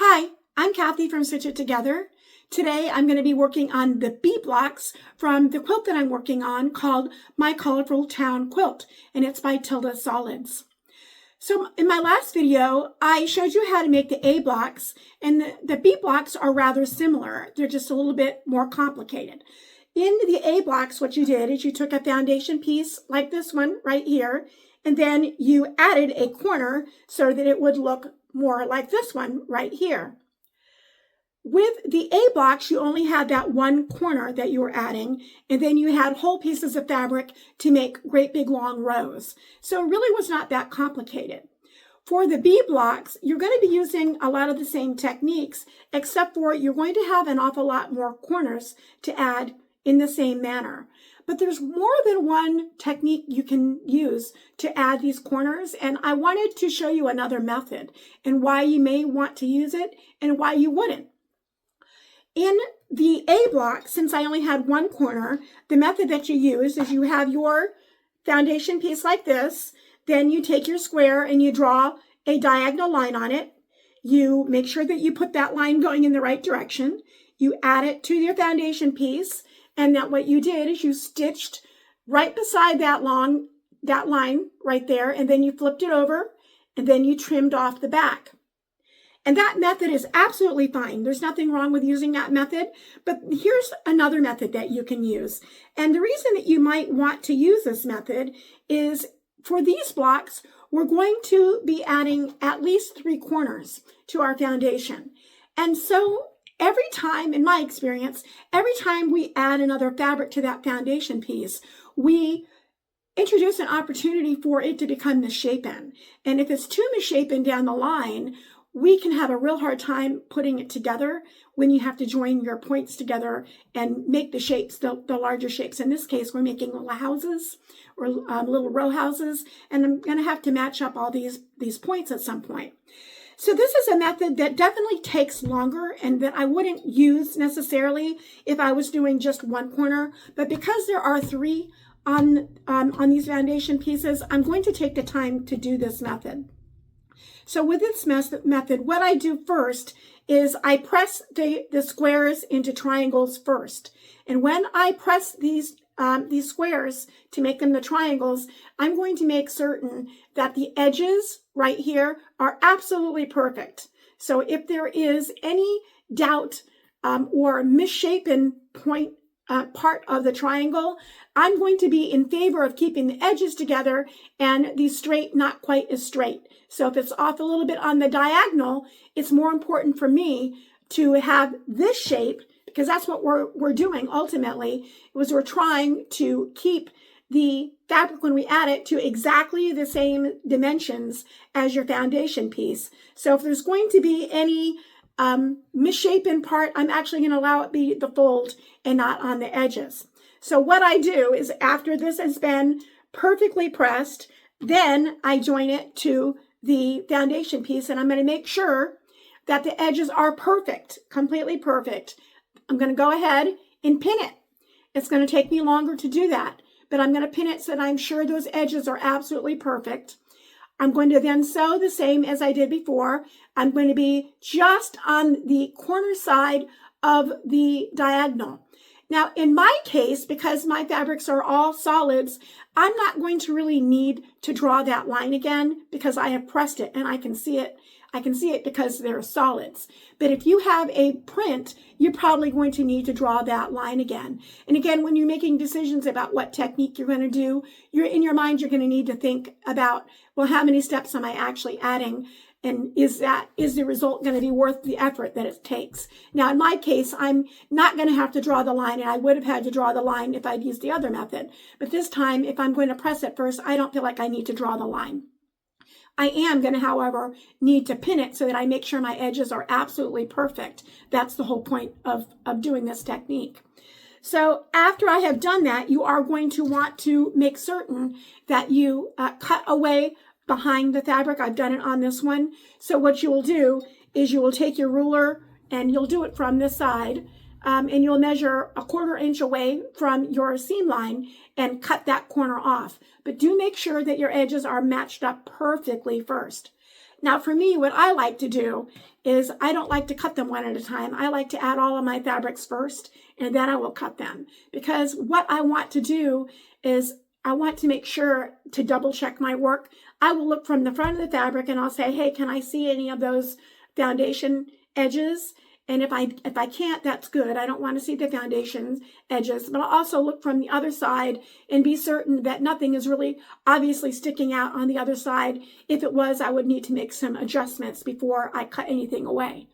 Hi, I'm Kathy from Stitch It Together. Today I'm going to be working on the B blocks from the quilt that I'm working on called My Colorful Town Quilt, and it's by Tilda Solids. So in my last video, I showed you how to make the A blocks, and the B blocks are rather similar. They're just a little bit more complicated. In the A blocks, what you did is you took a foundation piece like this one right here, and then you added a corner so that it would look more like this one right here. With the A blocks, you only had that one corner that you were adding, and then you had whole pieces of fabric to make great big long rows. So it really was not that complicated. For the B blocks, you're going to be using a lot of the same techniques, except for you're going to have an awful lot more corners to add in the same manner. But there's more than one technique you can use to add these corners, and I wanted to show you another method and why you may want to use it and why you wouldn't. In the A block, since I only had one corner, the method that you use is you have your foundation piece like this, then you take your square and you draw a diagonal line on it. You make sure that you put that line going in the right direction. You add it to your foundation piece, and that what you did is you stitched right beside that line right there, and then you flipped it over, and then you trimmed off the back. And that method is absolutely fine. There's nothing wrong with using that method, but here's another method that you can use. And the reason that you might want to use this method is for these blocks, we're going to be adding at least 3 corners to our foundation. And so every time, in my experience, every time we add another fabric to that foundation piece, we introduce an opportunity for it to become misshapen. And if it's too misshapen down the line, we can have a real hard time putting it together when you have to join your points together and make the shapes, the larger shapes. In this case, we're making little houses or little row houses, and I'm going to have to match up all these points at some point. So this is a method that definitely takes longer and that I wouldn't use necessarily if I was doing just one corner, but because there are 3 on these foundation pieces, I'm going to take the time to do this method. So with this method, what I do first is I press the squares into triangles first. And when I press these squares to make them the triangles, I'm going to make certain that the edges right here are absolutely perfect. So if there is any doubt or misshapen point part of the triangle, I'm going to be in favor of keeping the edges together and the straight not quite as straight. So if it's off a little bit on the diagonal, it's more important for me to have this shape, because that's what we're doing ultimately, was we're trying to keep the fabric when we add it to exactly the same dimensions as your foundation piece. So if there's going to be any misshapen part, I'm actually going to allow it be the fold and not on the edges. So what I do is after this has been perfectly pressed, then I join it to the foundation piece, and I'm going to make sure that the edges are perfect, completely perfect. I'm going to go ahead and pin it. It's going to take me longer to do that, but I'm going to pin it so that I'm sure those edges are absolutely perfect. I'm going to then sew the same as I did before. I'm going to be just on the corner side of the diagonal. Now, in my case, because my fabrics are all solids, I'm not going to really need to draw that line again because I have pressed it and I can see it. I can see it because they're solids. But if you have a print, you're probably going to need to draw that line again. And again, when you're making decisions about what technique you're going to do, in your mind, you're going to need to think about, well, how many steps am I actually adding? And is the result going to be worth the effort that it takes? Now, in my case, I'm not going to have to draw the line, and I would have had to draw the line if I'd used the other method. But this time, if I'm going to press it first, I don't feel like I need to draw the line. I am going to, however, need to pin it so that I make sure my edges are absolutely perfect. That's the whole point of doing this technique. So after I have done that, you are going to want to make certain that you cut away behind the fabric. I've done it on this one. So what you will do is you will take your ruler and you'll do it from this side, and you'll measure 1/4 inch away from your seam line and cut that corner off. But do make sure that your edges are matched up perfectly first. Now for me, what I like to do is I don't like to cut them one at a time. I like to add all of my fabrics first, and then I will cut them. Because what I want to do is I want to make sure to double check my work. I will look from the front of the fabric and I'll say, hey, can I see any of those foundation edges? And if I can't, that's good. I don't want to see the foundation edges, but I'll also look from the other side and be certain that nothing is really obviously sticking out on the other side. If it was, I would need to make some adjustments before I cut anything away.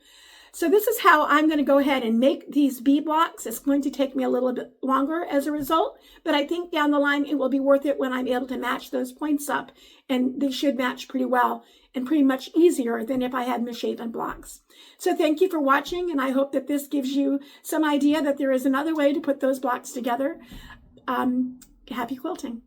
So this is how I'm going to go ahead and make these bee blocks. It's going to take me a little bit longer as a result, but I think down the line it will be worth it when I'm able to match those points up, and they should match pretty well and pretty much easier than if I had misshapen blocks. So thank you for watching, and I hope that this gives you some idea that there is another way to put those blocks together. Happy quilting.